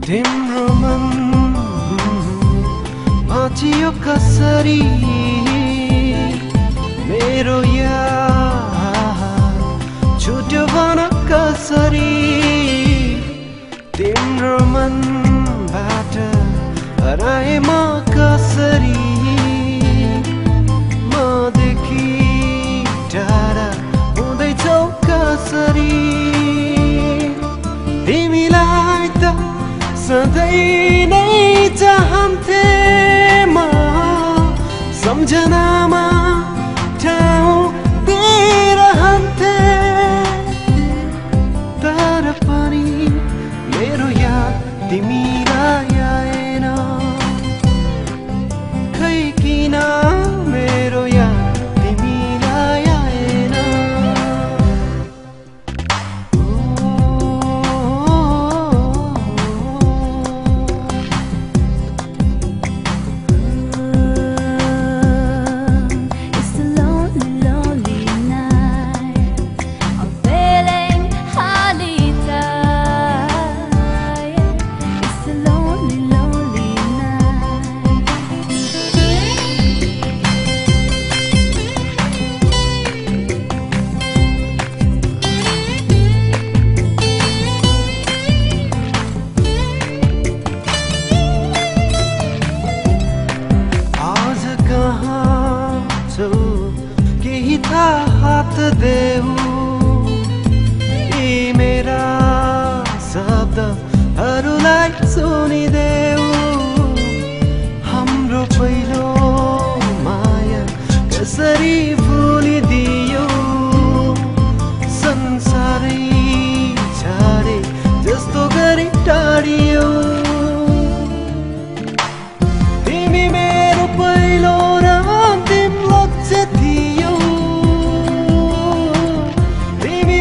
तिम्रो मन बाँचियो कसरी मेरो याद छुट्यो भन कसरी तिम्रो मनबाट हराए म कसरी मदेखि टाढा हुँदैछौ कसरी तिमीलाई त सधैँ नै चाहन्थे म सम्झनामा ठाउँ दिइरहन्थे तर पनि मेरो याद तिमीलाई आएन खै किन मेरो याद तिमीलाई आएन केही हात देऊ यी मेरा शब्दहरूलाई सुनिदेऊ हाम्रो पहिलो माया कसरी भुलिदियो संसारै छाडे जस्तो गरी टाढियो तिमी मेरो पहिलो र अन्तिम लक्ष्य थियो तिमी